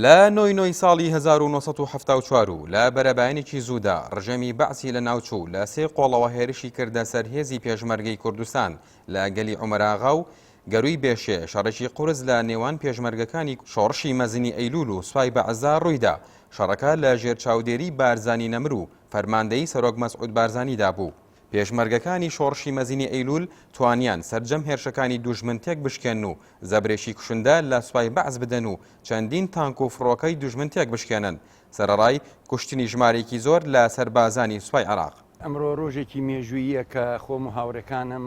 لە نۆی ساڵی 1970 لە بەرەبایانێکی زوودا ڕژەمی بەعسی لە ناوچوو لە سێ قۆڵەوە هێرشی کردە سەر هێزی پێشمەرگەی کوردستان لە گەلی عومەراغا و گەروی بێشێ شەڕێکی قورس لە نێوان پێشمەرگەکانی شۆڕشی مەزنی ئەیلول و سوپای بەعەزا ڕوویدا. شەڕەکە لە ژێر چاودێری بارزانی نەمر و فەرماندەی سەرۆک مەسعود بارزانیدا بوو. پێشمەرگەکانی شۆڕشی مەزنی ئەیلول توانیان سەرجەم هێرشەکانی دوژمن تێک بشکێن و زەبرێکی کوشندە لە سوپای بەعز بدەن و چەندین تانک و فڕۆکەی دوژمن تێک بشکێنن. سەرەڕای کوشتنی ژمارێکی زۆر لە سەربازانی سوپای عێراق. ئەمڕۆ ڕۆژێکی مێژووییە کە خۆم و هاوڕەکانم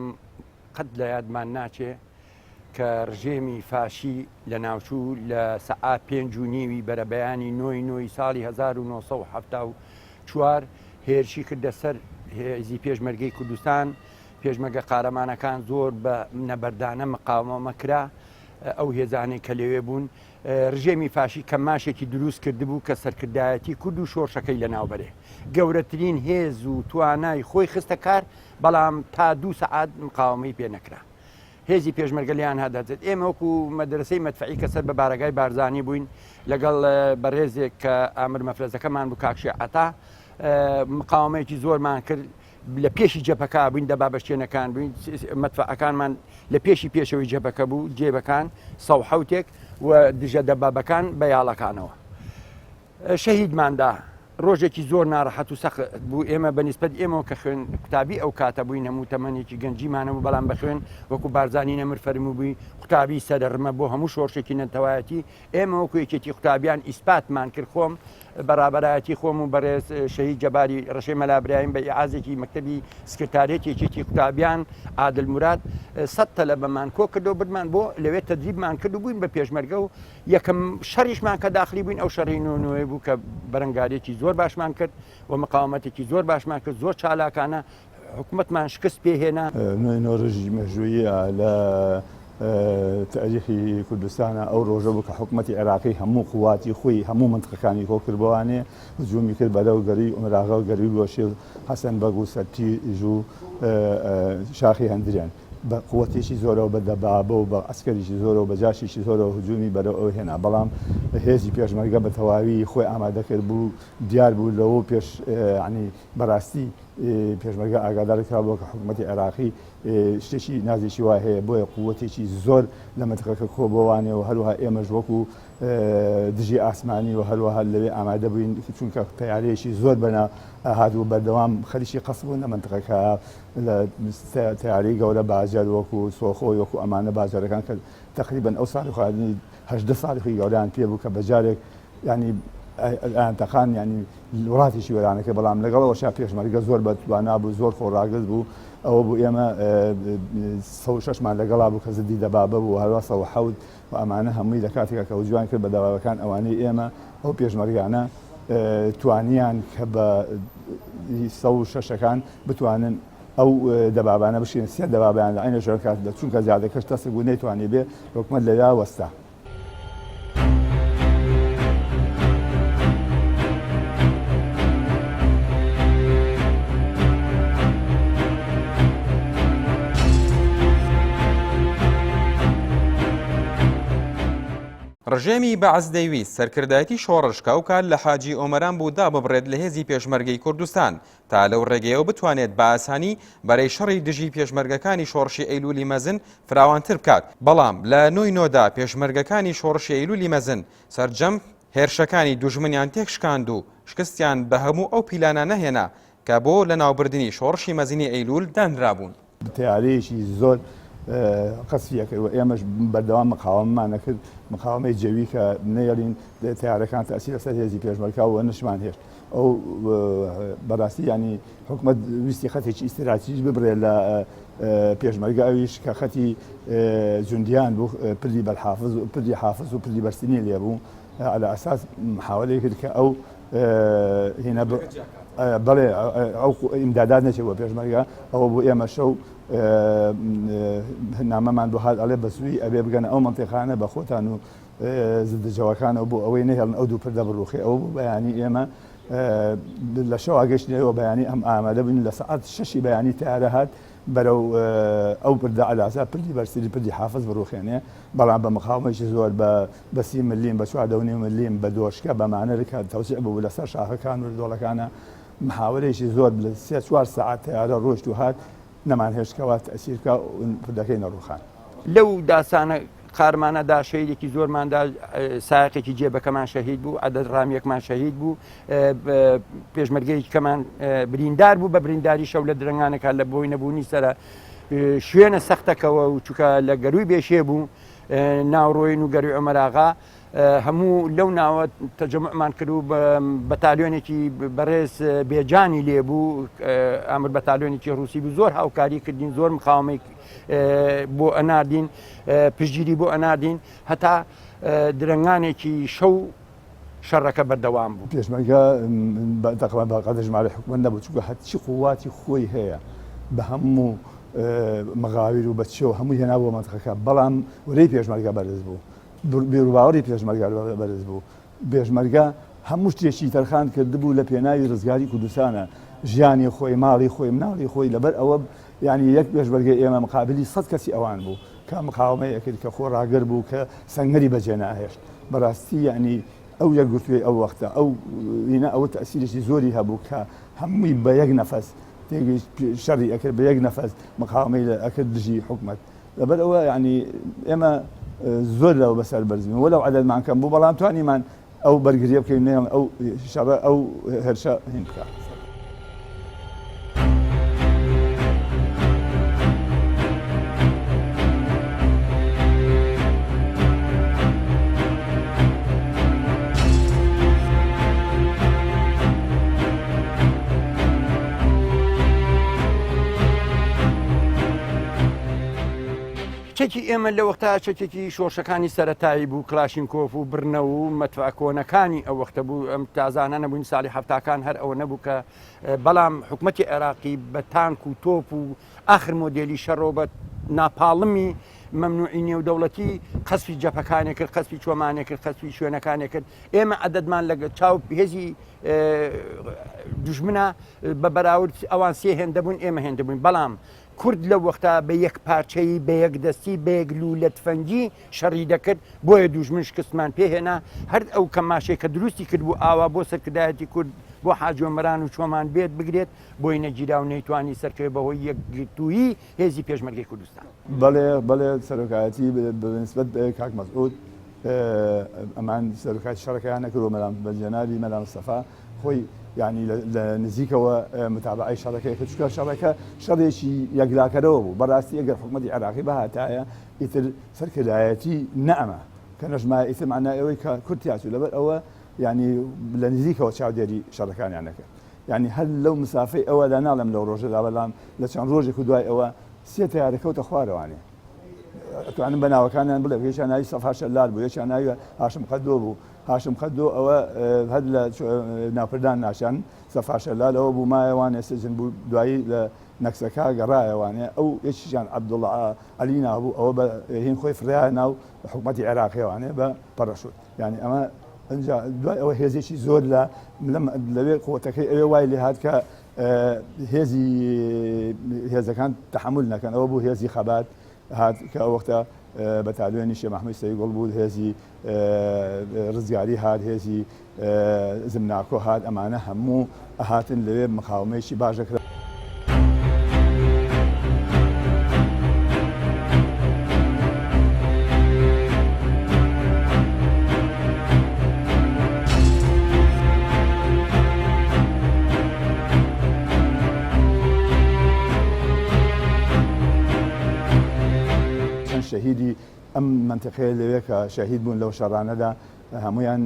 قەت لە یادمان ناچێ کە ڕژێمی فاشی لە ناوچوو لە سەعات 5:30 بەرەبەیانی نۆی ساڵی 1970 هێرشی کردە سەر هێزی پێشمەرگەی کوردستان. پێشمەرگە قارەمانەکان زۆر بە نەبەردانە مقاومە کرا ئەو هێزانەی کە لەوێ بوون. ڕژێمی فاشی کە ماشێکی دروست کردبوو کە سەرکردایەتی کورد و شۆڕشەکەی لە ناوبەرێ گەورەترین هێز و توانای خۆی خستە کار، بەڵام تا 2 سەعات مقاومەی پێ نەکرا. هێزی پێشمەرگە لیان هەدەچێت. ئێمە وەکو مەدرسەی مەدفەعی کە سەر بە بارگای بارزانی بووین لەگەڵ بەڕێزێک کە ئامر مەفرەزەکەمان بوو کاکشی عەتا، مقاومەیەکی زۆرمان کرد. لە پێشی جەبهەکە بووین، دەبا بەشتێنەکان بووین، مەدفەعەکانمان لە پێشەوەی جەبهەکە بوو، جێبەکان 100 و دژە دەبابەکان بە یاڵەکانەوە. شەهیدماندا ڕۆژێکی زۆر ناڕەحەت و سەخت بوو. ئێمە بەنسبەت ئێمەوە کە خوێن قوتابی ئەو کاتە بووین، هەموو تەمەنێکی گەنجیمانە بوو، بەڵام بە خوێن وەکو بارزانی نەمر فەرموو بووی قوتابی سەرەڕمە بۆ هەموو شۆڕشێکی نەتەوایەتی. ئێمە وەکو یەکێتی قوتابیان ئیسپاتمان کرد. خۆم بەرابەرایەتی خۆم و بەڕێز شەهید جەباری ڕەشەی مەلابراییم بە ئیعازێکی مەکتەبی سکرتارێت یەکێتی قوتابیان عادل موراد 100 تەلەبەمان کۆ کردو بردمان بۆ لەوێ تەدریبمان کرد و بووین بە پێشمەرگە و یەکەم شەڕیشمان کە داخلی بووین ئەو شەڕی نۆی بوو کە بەرەنگارێکی زۆر باشمان کرد و مقاومەتێکی زۆر باشمان کرد، زۆر چالاکانە حکوومەتمان شکست پێهێنا. نۆی ڕژی مێژوویە لە تاریخی کوردستانە ئەو ڕۆژە بوو کە حکوومەتی عێراقی هەموو قواتی خۆی هەموو منتقەکانی کۆ کردبوانێ هجوومی کرد بەرەو گەری عومەراغا و گەری گۆشێ حەسەن بەگ و سەرتیژ و شاخی هەندریان بە قووەتێکی زۆرەوە بە دەبابە و بە ئەسکەریشی زۆرەوە بە جاشێکی زۆرەوە هجوومی بەرەو ئەو هێنا. بەڵام هێزی پێشمەرگە بە تەواوی خۆی ئامادەکرد بوو، دیار بوو لەوە پێش عنی بەڕاستی پێشمەرگە ئاگادارکرا بووە کە حکوومەتی عێراقی شتێکی نازێکی وای هەیە، بۆیە قووەتێکی زۆر لە منتقەکە کۆ بۆوانێ و هەروەها ئێمەش وەکو دژی ئاسمانی و هەروەها لەوێ ئامادە بووین چونکە تەیارەیەکی زۆر بەنا هاتوو بەردەوام خەریکی قەسب بوون لە منتقەکە لە تەیارەی گەورە بازار وەکو سۆخۆی وەکو ئەمانە بازارەکان کە تقریبەن ئەو ساڵی خواردنی 18 ساڵی گەوریان پێ بوو کە بەجارێک ینی ئەیانتەقان ینی وڵاتیشی وەرانەکە، بەڵام لەگەڵەوە شا پێشمەرگە زۆر بەتوانە بوو، زۆر خۆڕاگرز بوو. ئەوە بوو ئێمە 6مان لەگەڵا بوو کە زدی دەبابە بوو، هەروە 100 و ئەمانە هەمووی لە کاتێکە کە وجوان کرد بە دەبابەکان ئەوانەی ئێمە ئەو پێشمەرگانە توانیان کە بە 106ەکان بتوانن ئەو دەبابانە بشێن سێ دەبابیان لە عینە ژۆر کات لە چونکە زیادەکەش تەسک بوو نەیتوانێ بێ حکوومەت لەلا وەستا. ڕژێمی بەعز دەیویست سەرکردایەتی شۆڕشکە و کار لە حاجی ئۆمەران بوو داببڕێت لە هێزی پێشمەرگەی کوردستان تا لەو ڕێگەیەوە بتوانێت بە ئاسانی بەرەی شەڕی دژی پێشمەرگەکانی شۆڕشی ئەیلولی مەزن فراوانتر بکات. بەڵام لە نۆدا پێشمەرگەکانی شۆڕشی ئەیلولی مەزن سەرجەم هێرشەکانی دوژمنیان تێک شکاند و شکستیان بە هەموو ئەو پیلانە هێنا کە بۆ لە ناوبردننی شۆڕشی مەزنی ئەیلول دانرابوون. تیارەیەکی زۆر قەسیەکەی و ئێمەش بەردەوام مقاومەمان نەکرد، مقاومەی جەوی کە نەیەڵین تیارەکان تەسیرە سەر هێزی پێشمەرگا و نشمان هێشت. ئەو بەڕاستی ینی حکوومەت ویستی خەتێکی ئیستراتیژ ببرێت لە پێشمەرگە ئەویش کە خەتی جوندیان بوو، پلی بەرحافز و پلی حافز و پلی بەرسینی لێ بوو، على ئەساس محاولەی کرد کە ئەو هێنە بەڵێ ئەو ئیمدادات نەچێت بۆ پێشمەرگە. ئەوە بوو ئێمە شەو نامەمان بۆ هات ئەڵێ بەسووی ئەبێ بگەنە ئەو منتیقانە بە خۆتان و زدجەوەکانەوە بۆ ئەوەی نەهێڵن ئەو دوو پردە بڕوخی. ئەوە بوو بەیانی ئێمە لە شەوا گەشتنەوە بەیانی ئەم ئامادە بووین لە سەعات 6 بەیانی تیارە هات بەرەو ئەو پردا ئالازا پردی بەرسری پردی حافظ بڕوخێنێ بەڵام بە مقاومەیەکی زۆر بە 30 ملیم بە 4.5 ملیم بە دۆشکە بەمانەرەکە تەوسیع بوو لەسەر شاخەکان و دۆڵەکانە محاورەیەکی زۆر 3-4 ساعت تیارە ڕۆشت و هات نەمان هێشتکەوە تەسیرکە پردەکەی نەڕوخان لەو داسانە قارمانەدا شەهیدێکی زۆرماندا ساقێکی جێبەکەمان شەهید بوو عەدەد ڕامیەکمان شەهید بوو پێشمەرگەیەکی کەمان بریندار بوو بە برینداری شەو لە درەنگانێکا لە بۆی نەبوونی سەرە شوێنە سەختەکەەوە و چووکە لە گەروی بێشێ بوو ناوڕۆین و گەروی ئەمەراغا هەموو لەو ناوە تەجەمعمان کرد و بەتالیۆنێکی بەڕێز بێجانی لێبوو ئامر بەتالیۆنێکی ڕووسی بوو زۆر هاوکاری کردین زۆر مقاومەی بۆ ئەناردین پشگیری بۆ ئەناردین هەتا درەنگانێکی شەو شەڕەکە بەردەوام بوو پێشمەرگە تقریبا باقەدە ژمارە حکومەت نەبوو چونکە هەرچی قوواتی خۆی هەیە بە هەموو مەغاویر و بەچێەوە هەمووی هێنا بۆ مەنتەقەکە بەڵام وەرەی پێشمەرگە بەرز بوو بیرروباوەڕی پێشمەرگە بەرز بوو پێشمەرگە هەموو شتێکی تەرخان کردبوو لە پێناوی ڕزگاری کوردستانە ژیانی خۆی ماڵی خۆی مناڵی خۆی لەبەر ئەوە ینی یەک پێشمەرگە ئێمە مقابلی 100 کەسی ئەوان بوو کە مقاومەیە کرد کە خۆ ڕاگەر بوو کە سەنگەری بەجێ ناهێشت بەڕاستی ینی ئەو یەکگرتووی ئەو وەختە ئەو ئەوە تەسیرێکی زۆری هەبوو کە هەمووی بە یەک نەفەس شەڕی ئەکرد بە یەک نەفەس مقاومەی ئەکرد دژی حکومەت لەبەر ئەوە ینی ئێمە زۆر لەوە بەسەر بەرزین وەلو عەدەدمان کەم بوو بەڵام توانیمان ئەو بەرگریە بکەین نێڵ ئەو شەڕە ئەو هێرشە هین بکات. چێکی ئێمە لە وەختا چەکێکی شۆرشەکانی سەرەتایی بوو کلاشینکۆف و برنە و مەتفاکۆنەکانی ئەو وەختە بوو ئەم تازانە نەبووین ساڵی هەفتاکان هەر ئەوە نەبوو کە بەڵام حکومەتی عێراقی بە تانک و تۆپ و ئاخر مۆدێلی شەڕۆ بە ناپاڵمی مەمنوعی نێودەوڵەتی قەسفی جەپەکانێک کرد قەسفی چۆمانێک کرد قەسفی شوێنەکانێک کرد ئێمە عەدەدمان لە چاو هێزی دوژمنە بە بەراورد ئەوان سێ هێندە بوون ئێمە هێندە بووین بەڵام کورد لە وەختا بە یەک پارچەی بە یەک دەستی بە یەک لولە تفەنگی شەڕی دەکرد بۆیە دوژمن شکستمان پێهێنا هەر ئەو کەماشەیە کە دروستی کرد بوو ئاوا بۆ سەرکردایەتی کورد بۆ حاجۆمەران و چۆمان بێت بگرێت بۆی نەگیرا و نەیتوانی سەرکەوێت بەهۆی یەکگرتووی هێزی پێشمەرگەی کوردستان. بەڵێ سەرۆکایەتی بەنسبەت کاک مەسعود ئەمان سەرۆکاتی شەڕەکەیان نەکردەوە مەلام بەجەنابی مەلام سەفا خۆی ینی لە نزیکەوە متابعی شەڕەکەی کرد چونکە شەڕەکە شەڕێکی یەکلاکەرەوە بوو بەڕاستی ئەگەر حکومەتی عێراقی بەهاتایە ئیتر سەرکردایەتی نەئەمە کە نەژمای ئیتر معنای ئەوەی کە کورتیاچوو لەبەر ئەوە ینی لە نزیکەوە چاودێری شەڕەکانیان نەکرد ینی هەر لەو مسافەی ئەوە لا ناڵم لەو ڕۆژەدا بەڵام لە چەند ڕۆژێک و دوای ئەوە سێ تیارەکەوتە خوارەوانێ ئەتوانم بە ناوەکانیان بڵێ یەکیان ناوی سەفا شەلال بوو یەکیان ناوی هاشم قەدۆ بوو هاشم قەدۆ ئەوە هەر لە ناوپردان ناشان سەفا شەلال ئەوە بوو مایەوانێ سجن بوو دوایی لە نەکسەکە گەڕایەوانێ ئەو یەکیشیان عەبدوڵڵا عەلی نابوو ئەوە بە هین خۆی فریا ناو حکومەتی عێراقیەوانێ بە پەڕەشوت یعنی ئەمە دوای ئەوە هێزێکی زۆر لەوێ قوتەکەی ئەوێ وای لێ هات کە هێزەکان تەحمل نەکەن ئەوە بوو هێزی خەبات هات کە ئەو وەختە بەتالیۆنی شێخ محەممەد سەیگوڵ بوو هێزی ڕزگاری هات هێزی زمناکۆ هات ئەمانە هەموو ئەهاتن لەوێ مقاومەیەکی باشەکرا. شهیدی ئەم منتیقەیە لەوێ کە شەهید بوون لەو شەڕانەدا هەمویان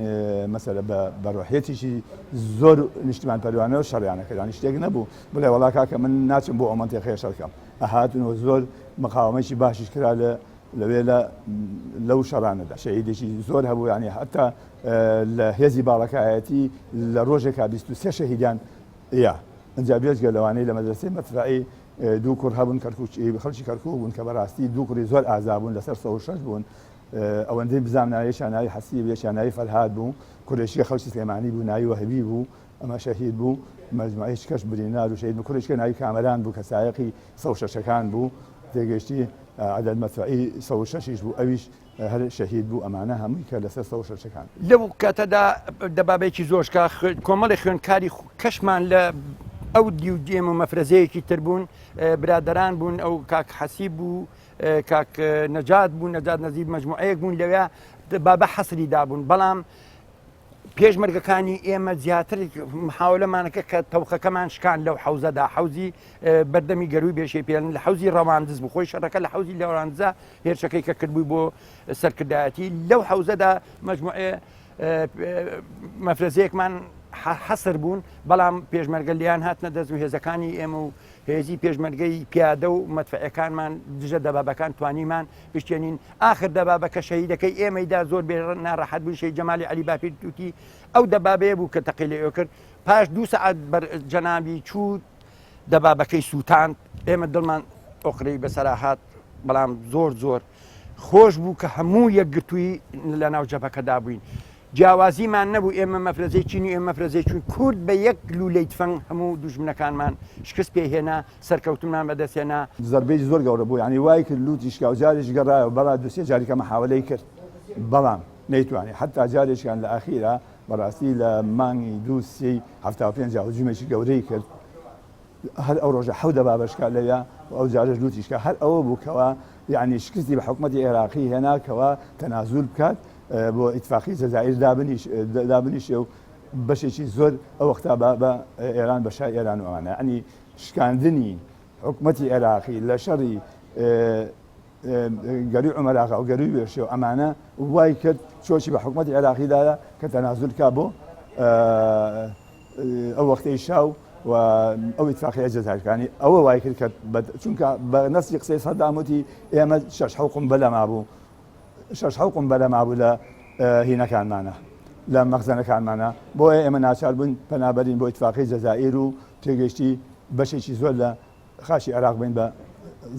مەسەلە بە ڕۆحیەتیشی زۆر نیشتمان پەروانەوە شەڕیانە کردانی شتێک نەبوو بڵێ وەڵا کاکە من ناچم بۆ ئەو منتیقەیە شەڕکەم ئەهاتونەوە زۆر مقاومەیەکی باشیش کرا لەوێ لەو شەڕانەدا شەهیدێکی زۆر هەبوو ینی حتا لە هێزی باڵەکایەتی لە ڕۆژێکا 23 شەهیدیان ئەنجا بێژگە لەوانەی لە مەدرسەی مەتفاعی دوو کوڕ هەبوون خەڵکی کەرکوو بوون کە بەڕاستی دوو کوڕی زۆر ئازابوون لەسەر 106 بوون ئەوەندەی بزانام ناوی حەسیب یەکیان ناوی فەرهاد بوو کوڕێکی خەڵکی سلێمانی بوو ناوی وەهبی بوو ئەمە شەهید بوو مەجموعەی کەش برینار و شەهید کوڕیشکە ناوی کامەران بوو کە سایقی 106ەکان بوو تێگەشتی عدد مەدفعی 106 بوو ئەویش هەر شەهید بوو ئەمانە هەمووی کە لەسەر 106ەکان لەو کاتەدا دەبابێکی زۆرشکە کۆمەڵی خوێندکاری کەشمان لە ئەو دیوجێم و مەفرەزەیەکی تر بوون برادەران بوون ئەو کاک حەسیب بوو کاک نەجات بوو نەجات نەزیب مەجموعەیەک بوون لەوێ بابە حەسری دابوون بەڵام پێشمەرگەکانی ئێمە زیاتر محاولەمانەکە کە تەوقەکەمان شکان لەو حوزەدا حوزی بەردەمی گەروی بێشەی پێڵن لە حوزی ڕەواندز بوو خۆی شەڕەکە لە حوزی لەڕانزە هێرشەکەی کە کردبووی بۆ سەرکردایەتی لەو حوزەدا مەجموعێ مەفرەزەیەکمان حەسر بوون بەڵام پێشمەرگە لیان هاتنە دەست و هێزەکانی ئێمە و هێزی پێشمەرگەی پیادە و مەدفعەکان دژە دەبابەکان توانیمان پشتێنین آخر دەبابەکە شەهیدەکەی ئێمەیدا زۆر بێ ناڕەحەت بوو شەی جەمالی عەلی باپیر تووتی ئەو دەبابەیە بوو کە تەقی لێ کرد پاش 2 سەعات جەنابی چوو دەبابەکەی سووتان ئێمە دڵمان ئۆقرەی بەسەرا هات بەڵام زۆر خۆش بوو کە هەموو یەکگرتووی لە ناو جەبهەکەدا بووین جیاوازیمان نەبوو ئێمە مەفرەزەی چینی ئێمە مەفرەزەی چوون کورد بە یەک لولەی تفەنگ هەموو دوژمنەکانمان شکست پێهێنا سەرکەوتمان بەدەستێنا زەربەی زۆر گەورە بوو ینی وای کرد لوتیشکا و جارێک گەڕایەوە بەڵا دوسێ جاریکە مەحاولەی کرد بەڵام نەیتوانێت حتا جارێکیان لە ئاخیرا بەڕاستی لە مانگی 2 هجوومێکی گەورەی کرد هەر ئەو ڕۆژە حەو دەبابەشکا لەوێ ئەو جارێک لوتیشکا هەر ئەوە بووکەوە یعنی شکستی بە حکوومەتی عێراقی هێناکەوە تەنازول بکات بۆ ئیتفاقی جەزائیر دابنیشێ و بەشێکی زۆر ئەو وەختا بە ئێران بە شای ئێران وانە ئەنی شکاندنی حکوومەتی عێراقی لە شەڕی گەروی عومەراغا و گەروی وێرشێ و ئەمانە وای کرد چۆچی بە حکوومەتی عێراقیدایە کە تەنازول کا بۆ ئەو وەختەی شاو و ئەو ئیتفاقیە جەزائیرەکانی ئەوە وای کرد کە چونکە بە نەسی قسەی سەداموتی ئێمە 6 قومبەلە مابوو 6 قومبەلە مابوو لە هینەکانمانە لە مەخزەنەکانمانە بۆیە ئێمە ناچار بوون پەنابەرین بۆ ئیتفاقی جەزائیر و تێگەشتی بەشێکی زۆر لە خاشی عێراق بین بە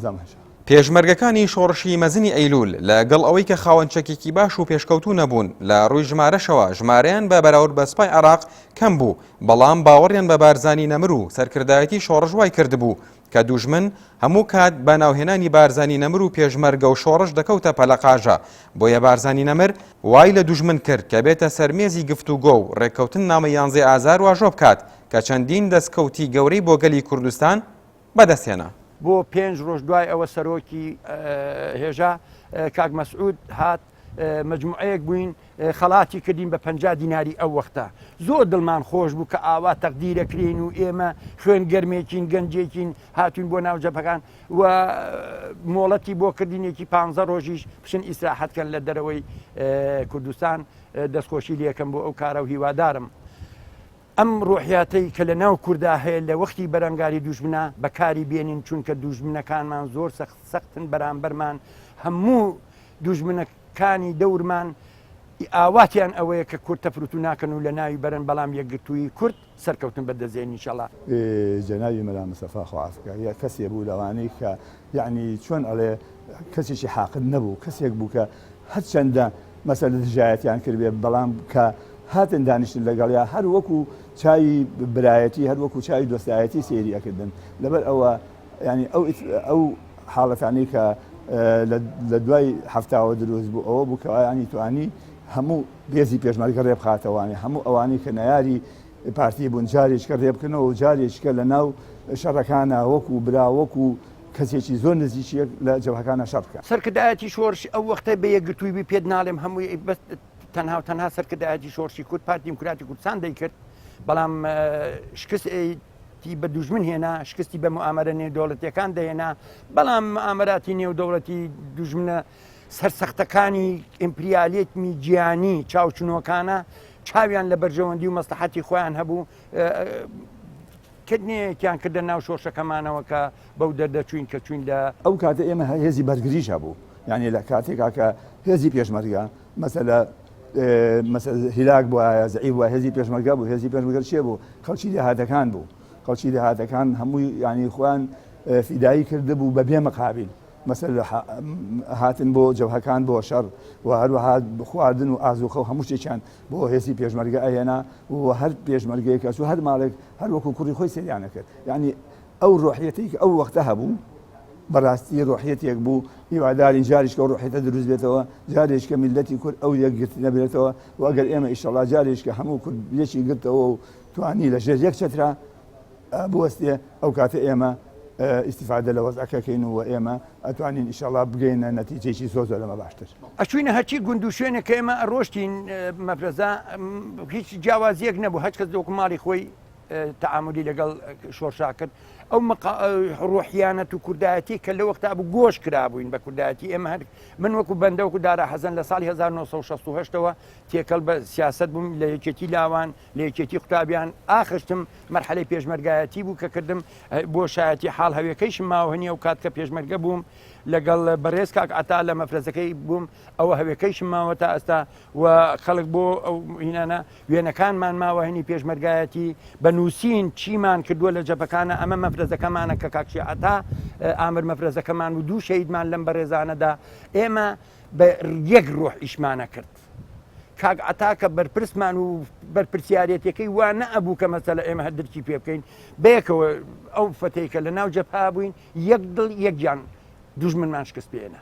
زەمەشە پێشمەرگەکانی شۆڕشی مەزنی ئەیلول لەگەڵ ئەوەی کە خاوەنچەکێکی باش و پێشکەوتوو نەبوون لە ڕووی ژمارەشەوە ژمارەیان بە بەراورد بە سوپای عێراق کەم بوو بەڵام باوەڕیان بە بارزانی نەمر و سەرکردایەتی شۆڕش وای کردبوو کە دوژمن هەموو کات بە ناوهێنانی بارزانی نەمر و پێشمەرگە و شۆڕش دەکەوتە پەلەقاژە بۆیە بارزانی نەمر وای لە دوژمن کرد کە بێتە سەرمێزی گفتوگۆ و ڕێککەوتن نامە 11 ئازار واژۆ بکات کە چەندین دەستکەوتی گەورەی بۆ گەلی کوردستان بەدەستێنا بۆ 5 ڕۆژ دوای ئەوە سەرۆکی هێژا کاک مەسعود هات مجموعەیەک بووین خەڵاتی کردین بە 50 دیناری ئەو وەختە زۆر دڵمان خۆش بوو کە ئاوا تەقدیرەکرین و ئێمە خوێن گەرمێکین گەنجێکین هاتوین بۆ ناو جەبهەکان و مۆڵەتی بۆ کردینێکی 15 ڕۆژیش بچن ئیسراحەتکەن لە دەرەوەی کوردستان دەستخۆشی لێکەم بۆ ئەو کارە و هیوادارم ئەم ڕۆحیاتەی کە لە ناو کووردا هەیە لە وەختی بەرەنگاری دوژمنە بەکاری بێنین چونکە دوژمنەکانمان زۆر سەختن بەرامبەرمان هەموو دوژمنەکانی دەورمان ئاواتیان ئەوەیە کە کورد تەفروت و ناکەن و لە ناوی بەرن بەڵام یەکگرتووی کورد سەرکەوتن بەدەستێنین ئینشەڵا جەنابی مەلا مستەفا خوافکە یا کەسێ بوو لەوانەی کە یعنی چۆن ئەڵێ کەسێکی حاقد نەبوو کەسێک بوو کە هەرچەندە مەسەلە دژایەتیان کردبێ بەڵام کە هاتن دانیشتن لەگەڵیا هەر وەکو چاوی برایەتی هەر وەکو چاوی دۆستایەتی سێری ئەکردن لەبەر ئەوە ینی ئەو حاڵەتانی کە لە دوای هەفتاوە دروست بوو ئەوە بوو کەوایانی توانی هەموو بێزی پێشمەرگە ڕێبخاتەوانی هەموو ئەوانی کە نەیاری پارتی بوون جارێککە ڕێبکردنەوە و جارێککە لە ناو شەڕەکانە وەکو برا وەکو کەسێکی زۆر نزیکیەک لە جەبهەکانە شەڕ بکە سەرکردایەتی شۆڕش ئەو وەختە بە یەکگرتووی پێت ناڵێم هەمووی بەس تەنها سەرکردایەتی شۆڕشی کورد پارتی دیموکراتی کوردستان دەیکرد بەڵام شکستی بە دوژمن هێنا شکستی بە موامەرە نێودەوڵەتیەکان دەهێنا بەڵام موامەراتی نێودەوڵەتی دوژمنە سەرسەختەکانی ئیمپریالیەتمی گیانی چاوچنۆکانە چاویان لە بەرژەوەندی و مەسلحەتی خۆیان هەبوو کردنێکیان کردە ناو شۆڕشەکەمانەوە کە بەو دەردەچوین کە چوین لە ئەو کاتە ئێمە هێزی بەرگریش هەبوو یعنی لە کاتێکا کە هێزی پێشمەرگە مەسەلە هیلاک بووە زعیب بووە هێزی پێشمەرگە بوو هێزی پێشمەرگە چێ بوو خەڵکی دەهاتەکان بوو خەڵکی دەهاتەکان هەمووی ینی خۆیان فیدایی کرده بوو بە بێ مەقابل مەسەل هاتن بۆ جەبهەکان بۆ شەڕ و هەروەها خواردن و ئازوخە و هەموو شتێکیان بۆ هێزی پێشمەرگە ئەهێنا و هەر پێشمەرگەیەکەس و هەر ماڵێک هەر وەکو کوڕی خۆی سریانە کرد یعنی ئەو ڕۆحیەتی کە ئەو وەختە هەبوو بەڕاستی ڕۆحیەتێک بوو هیواداری جاریشکە و ڕۆحیەتە دروست بێتەوە جارێشکە میلەتی کورد ئەو یەکگرت نەبێتەوە و ئەگەر ئێمە ئیشەڵا جارێشکە هەموو کورد یەکی گرتەوە و توانی لە ژێر یەک چەترا بوەستێ ئەو کاتە ئێمە ئیسیفادە لە وەزعەکەکەین و ئێمە ئەتوانین ئیشەڵا بگەینە نەتیجەیەکی زۆر لەمە باشتر ئەچوینە هەرچی گوند و شوێنە کە ئێمە ڕۆشتین مەفرەزا هیچ جیاوازیەک نەبوو هەچ کەس دۆکو ماڵی خۆی تعاملی لەگەڵ شۆرشا کرد ئەو ڕۆحیانەت و کوردایەتی کە لە وەختا بوو گۆش کرابووین بە کوردایەتی ئێمە هەر من وەکو بەندە وەکو دارا حەزەن لە ساڵی 1968ەوە تێکەڵ بە سیاست بووم لە یەکێتی لاوان لە یەکێتی قوتابیان ئاخشتم مەرحەلەی پێشمەرگایەتی بوو کە کردم بۆ شایەتی حاڵ هەویەکەیشم ماوهنیە و کات کە پێشمەرگە بووم لەگەڵ بەڕێز کاک عتا لە مەفرەزەکەی بووم ئەوە هەویەکەیشم ماوە تا ئەستا و خەڵک بۆ ئەو هینانە وێنەکانمان ماوەهنی پێشمەرگایەتی بە نووسین چیمان کردووە لە جەبەکانە ئەمە مەفرەزەکەمانە کە کاکشی عتا ئامر مەفرەزەکەمان و دوو شەیدمان لەم بەڕێزانەدا ئێمە بە یەک ڕۆح ئیشمانە کرد کاک عتا کە بەرپرسمان و بەرپرسیارەتەکەی وا نەئەبوو کە مەسەلە ئێمە هەردرکی پێ بکەین بەیەکەوە ئەو فەتەیکە لە ناو جەبها بووین یەک دڵ یەک جان دوژمنمان شکست پێێنە